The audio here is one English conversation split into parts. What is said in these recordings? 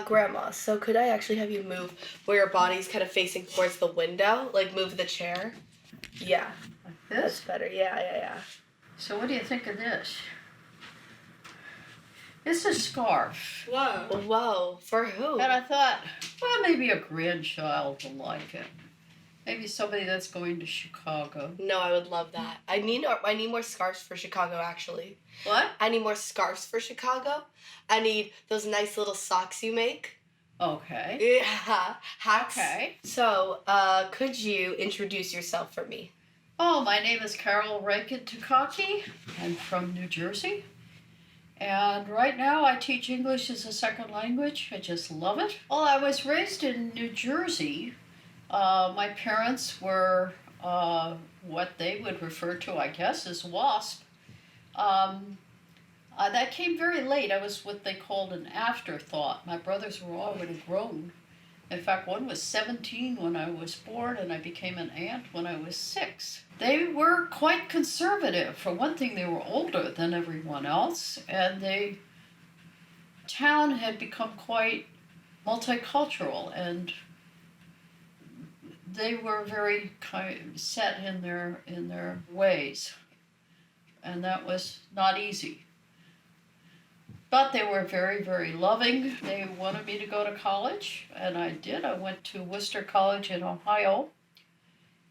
Grandma, so could I actually have you move where your body's kind of facing towards the window? Like move the chair? Yeah, Like that's this? better. Yeah. So what do you think of this? It's a scarf. Whoa, for who? And I thought, well, maybe a grandchild will like it. Maybe somebody that's going to Chicago. No, I would love that. I need more scarves for Chicago, actually. What? I need more scarves for Chicago. I need those nice little socks you make. Okay. Yeah, hats. Okay. So, could you introduce yourself for me? Oh, my name is Carol Rankin Takaki. I'm from New Jersey. And right now I teach English as a second language. I just love it. Well, I was raised in New Jersey. My parents were what they would refer to, I guess, as WASP. That came very late. I was what they called an afterthought. My brothers were already grown. In fact, one was 17 when I was born, and I became an aunt when I was 6. They were quite conservative. For one thing, they were older than everyone else, and town had become quite multicultural, and they were very set in their ways, and that was not easy. But they were very, very loving. They wanted me to go to college, and I did. I went to Worcester College in Ohio,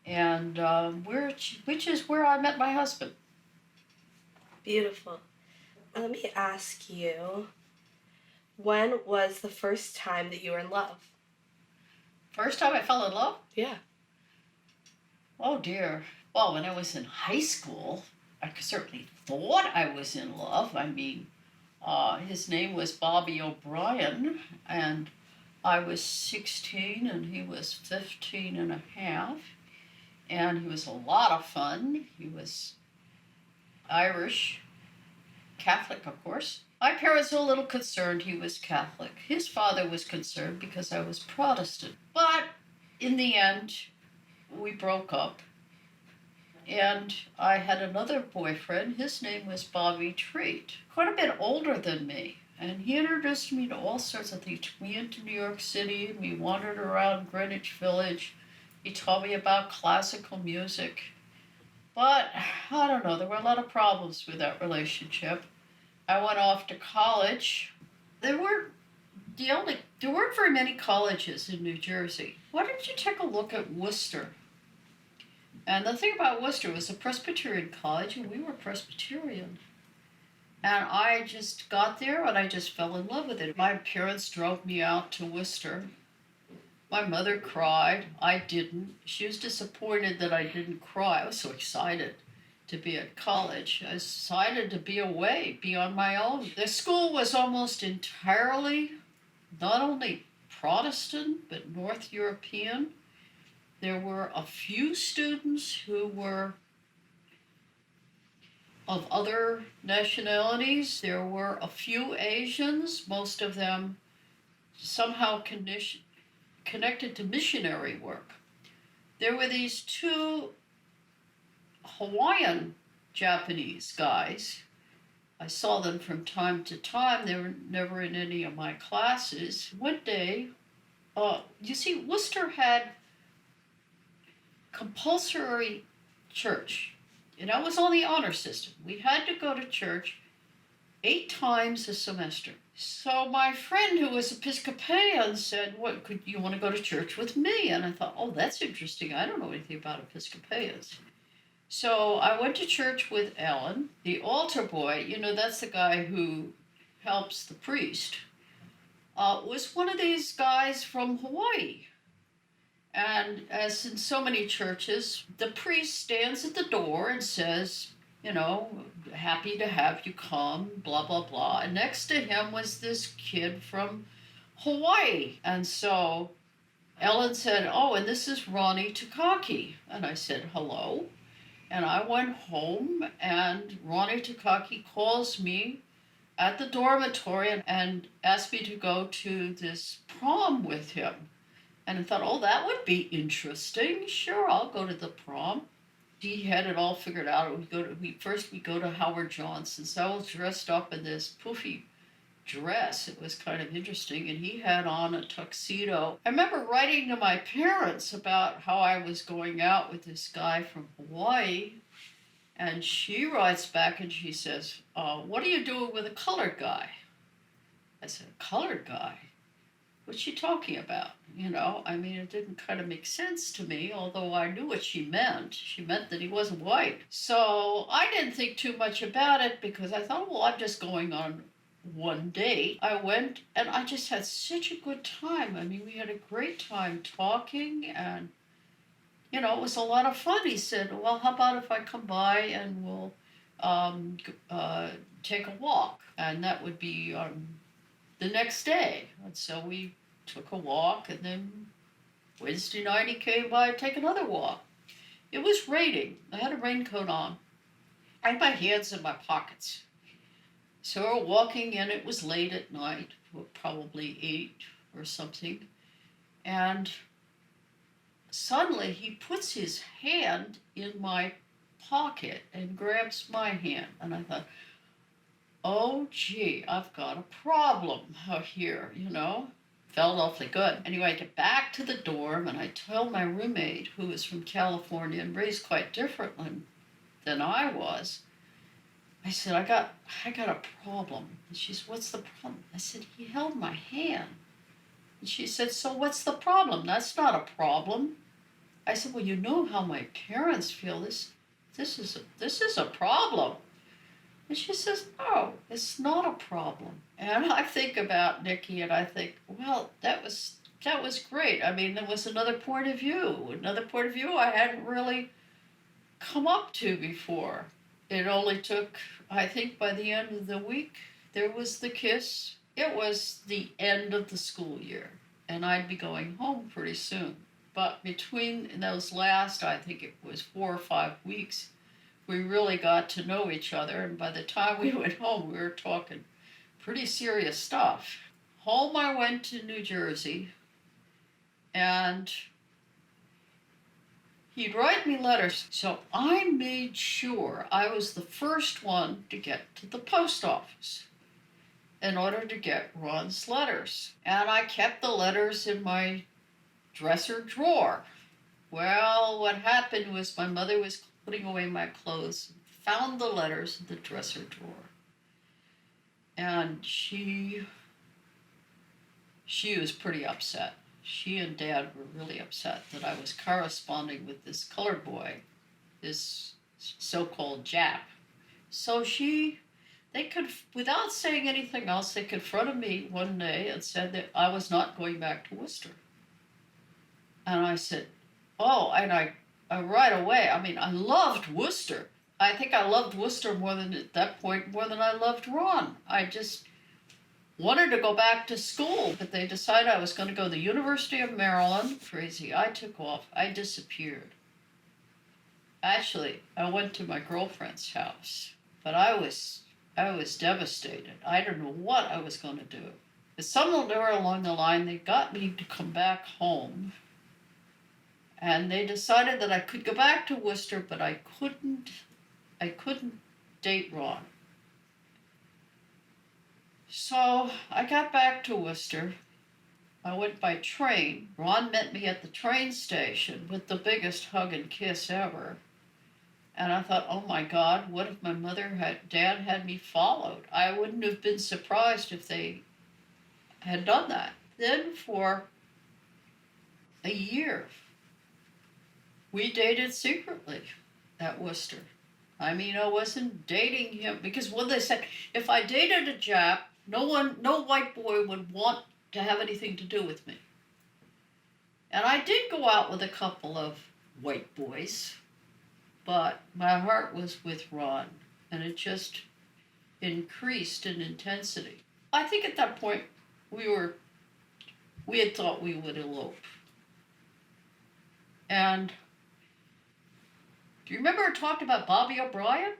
and which is where I met my husband. Beautiful. Let me ask you, when was the first time that you were in love? First time I fell in love? Yeah. Oh, dear. Well, when I was in high school, I certainly thought I was in love. I mean, his name was Bobby O'Brien, and I was 16 and he was 15 and a half, and he was a lot of fun. He was Irish, Catholic, of course. My parents were a little concerned he was Catholic. His father was concerned because I was Protestant. But in the end, we broke up. And I had another boyfriend. His name was Bobby Treat, quite a bit older than me. And he introduced me to all sorts of things. Took me into New York City, and we wandered around Greenwich Village. He taught me about classical music. But, I don't know, there were a lot of problems with that relationship. I went off to college. There weren't very many colleges in New Jersey. Why don't you take a look at Worcester? And the thing about Worcester was a Presbyterian college, and we were Presbyterian. And I just got there, and I just fell in love with it. My parents drove me out to Worcester. My mother cried. I didn't. She was disappointed that I didn't cry. I was so excited to be at college. I was excited to be away, be on my own. The school was almost entirely not only Protestant, but North European. There were a few students who were of other nationalities. There were a few Asians, most of them somehow connected to missionary work. There were these 2 Hawaiian Japanese guys. I saw them from time to time. They were never in any of my classes. One day, you see, Worcester had compulsory church, and I was on the honor system. We had to go to church 8 times a semester. So my friend who was Episcopalian said, "What, could you want to go to church with me?" And I thought, oh, that's interesting. I don't know anything about Episcopalians. So I went to church with Alan, the altar boy. That's the guy who helps the priest. Was one of these guys from Hawaii. And as in so many churches, the priest stands at the door and says, happy to have you come, blah, blah, blah. And next to him was this kid from Hawaii. And so Ellen said, "Oh, and this is Ronald Takaki." And I said, "Hello." And I went home, and Ronald Takaki calls me at the dormitory and asked me to go to this prom with him. And I thought, oh, that would be interesting. Sure, I'll go to the prom. He had it all figured out. We go to Howard Johnson's. So I was dressed up in this poofy dress. It was kind of interesting, and he had on a tuxedo. I remember writing to my parents about how I was going out with this guy from Hawaii, and she writes back and she says, what are you doing with a colored guy? I said, a colored guy? What's she talking about? I mean, it didn't kind of make sense to me, although I knew what she meant. She meant that he wasn't white. So I didn't think too much about it because I thought, well, I'm just going on one date. I went and I just had such a good time. I mean, we had a great time talking, and it was a lot of fun. He said, well, how about if I come by and we'll take a walk? And that would be the next day. And so we took a walk, and then Wednesday night he came by to take another walk. It was raining. I had a raincoat on. I had my hands in my pockets. So we're walking, and it was late at night, probably 8 or something. And suddenly he puts his hand in my pocket and grabs my hand. And I thought, oh, gee, I've got a problem here, Felt awfully good. Anyway, I get back to the dorm, and I tell my roommate, who was from California and raised quite differently than I was, I said, I got a problem. And she said, what's the problem? I said, he held my hand. And she said, so what's the problem? That's not a problem. I said, well, you know how my parents feel. This is a problem. And she says, no, it's not a problem. And I think about Nikki, and I think, well, that was great. I mean, there was another point of view I hadn't really come up to before. It only took, I think by the end of the week, there was the kiss. It was the end of the school year, and I'd be going home pretty soon. But between those last, I think it was 4 or 5 weeks, we really got to know each other, and by the time we went home, we were talking pretty serious stuff. Home I went to New Jersey, and he'd write me letters, so I made sure I was the first one to get to the post office in order to get Ron's letters. And I kept the letters in my dresser drawer. Well, what happened was my mother was putting away my clothes, found the letters in the dresser drawer. And she was pretty upset. She and Dad were really upset that I was corresponding with this colored boy, this so-called Jap. So they could, without saying anything else, they confronted me one day and said that I was not going back to Worcester. And I said, oh, and I right away, I mean, I loved Worcester. I think I loved Worcester more than I loved Ron. I just wanted to go back to school, but they decided I was going to go to the University of Maryland. Crazy. I took off. I disappeared. Actually, I went to my girlfriend's house, but I was devastated. I didn't know what I was going to do. But somewhere along the line, they got me to come back home. And they decided that I could go back to Worcester, but I couldn't date Ron. So I got back to Worcester. I went by train. Ron met me at the train station with the biggest hug and kiss ever. And I thought, oh my God, what if my Dad had me followed? I wouldn't have been surprised if they had done that. Then for a year, we dated secretly at Worcester. I mean, I wasn't dating him because when they said, if I dated a Jap, no white boy would want to have anything to do with me. And I did go out with a couple of white boys, but my heart was with Ron, and it just increased in intensity. I think at that point, we had thought we would elope. And do you remember I talked about Bobby O'Brien?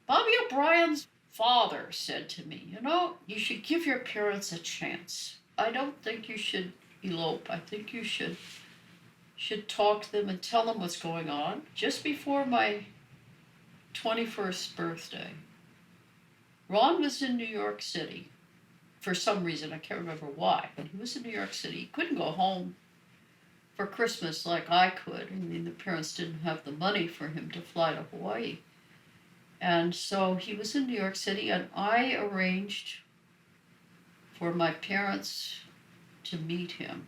Bobby O'Brien's father said to me, you should give your parents a chance. I don't think you should elope. I think you should talk to them and tell them what's going on. Just before my 21st birthday, Ron was in New York City, for some reason. I can't remember why, but he was in New York City. He couldn't go home for Christmas like I could. I mean, the parents didn't have the money for him to fly to Hawaii. And so he was in New York City, and I arranged for my parents to meet him,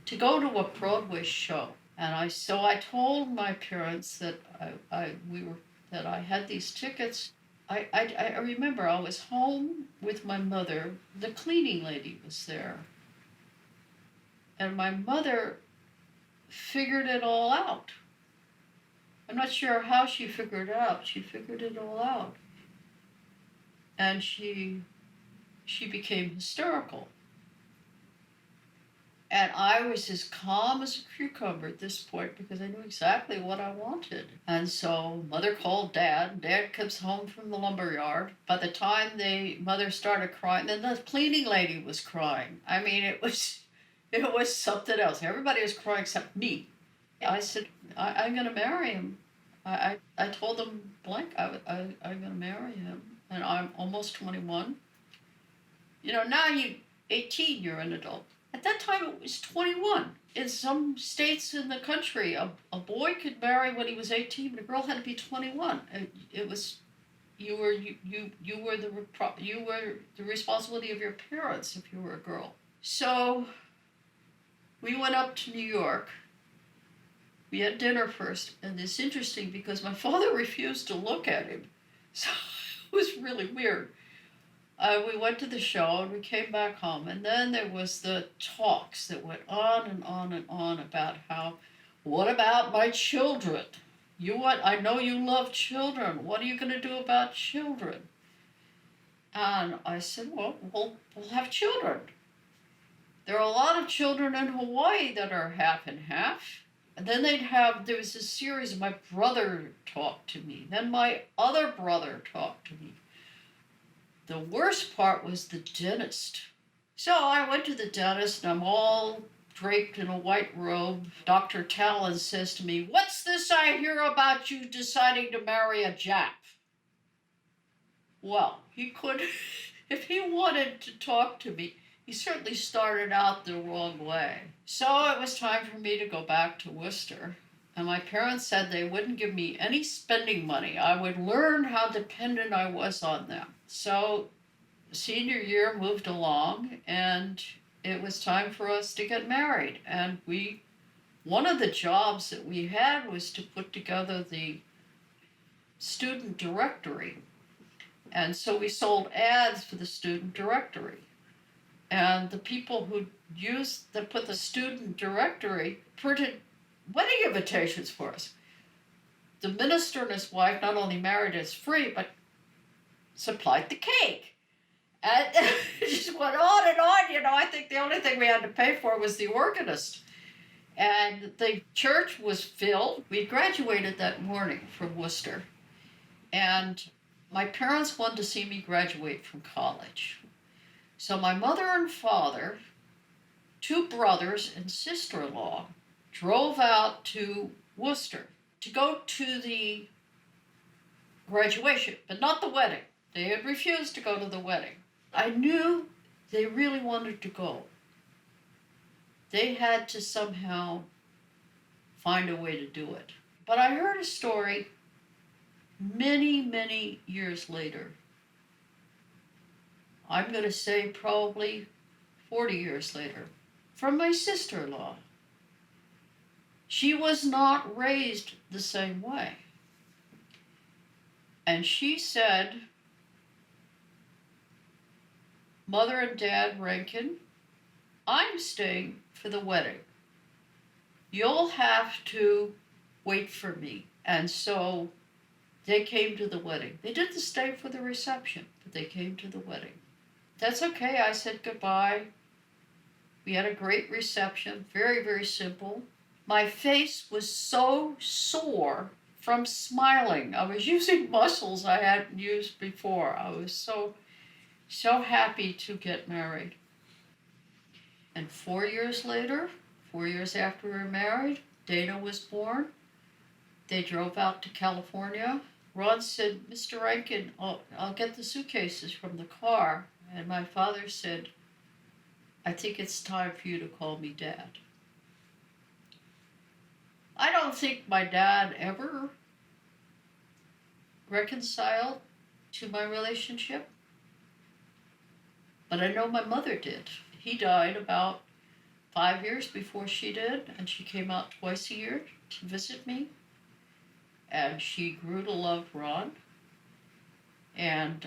to go to a Broadway show. And I told my parents that I had these tickets. I remember I was home with my mother. The cleaning lady was there. And my mother figured it all out. I'm not sure how she figured it out. She figured it all out. And she became hysterical. And I was as calm as a cucumber at this point because I knew exactly what I wanted. And so Mother called Dad. Dad comes home from the lumberyard. By the time Mother started crying, then the cleaning lady was crying. I mean, it was something else. Everybody was crying except me. I said, I'm going to marry him. I told them blank, I'm going to marry him. And I'm almost 21. Now 18, you're an adult. At that time, it was 21. In some states in the country, a boy could marry when he was 18, but a girl had to be 21. It was, you were the responsibility of your parents if you were a girl. So we went up to New York. We had dinner first, and it's interesting because my father refused to look at him. So it was really weird. We went to the show and we came back home, and then there was the talks that went on and on and on about what about my children? I know you love children. What are you going to do about children? And I said, well, we'll have children. There are a lot of children in Hawaii that are half and half. And then there was a series of my brother talked to me. Then my other brother talked to me. The worst part was the dentist. So I went to the dentist, and I'm all draped in a white robe. Dr. Talon says to me, "What's this I hear about you deciding to marry a Jap?" Well, he could, if he wanted to talk to me, he certainly started out the wrong way. So it was time for me to go back to Worcester. And my parents said they wouldn't give me any spending money. I would learn how dependent I was on them. So senior year moved along, and it was time for us to get married. And one of the jobs that we had was to put together the student directory. And so we sold ads for the student directory. And the people who put the student directory printed wedding invitations for us. The minister and his wife not only married us free, but supplied the cake. And it just went on and on. I think the only thing we had to pay for was the organist. And the church was filled. We graduated that morning from Worcester. And my parents wanted to see me graduate from college. So my mother and father, 2 brothers and sister-in-law, drove out to Worcester to go to the graduation, but not the wedding. They had refused to go to the wedding. I knew they really wanted to go. They had to somehow find a way to do it. But I heard a story many, many years later. I'm going to say probably 40 years later, from my sister-in-law. She was not raised the same way. And she said, "Mother and Dad Rankin, I'm staying for the wedding. You'll have to wait for me." And so they came to the wedding. They didn't stay for the reception, but they came to the wedding. That's okay. I said goodbye. We had a great reception, very, very simple. My face was so sore from smiling. I was using muscles I hadn't used before. I was so happy to get married. And 4 years later, 4 years after we were married, Dana was born. They drove out to California. Ron said, "Mr. Rankin, I'll get the suitcases from the car." And my father said, I think it's time for you to call me Dad. I don't think my dad ever reconciled to my relationship, but I know my mother did. He died about 5 years before she did, and she came out twice a year to visit me. And she grew to love Ron. And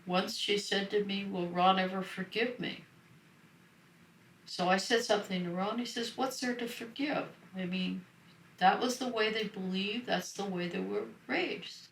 once she said to me, will Ron ever forgive me? So I said something to Ron. He says, what's there to forgive? I mean, that was the way they believed. That's the way they were raised.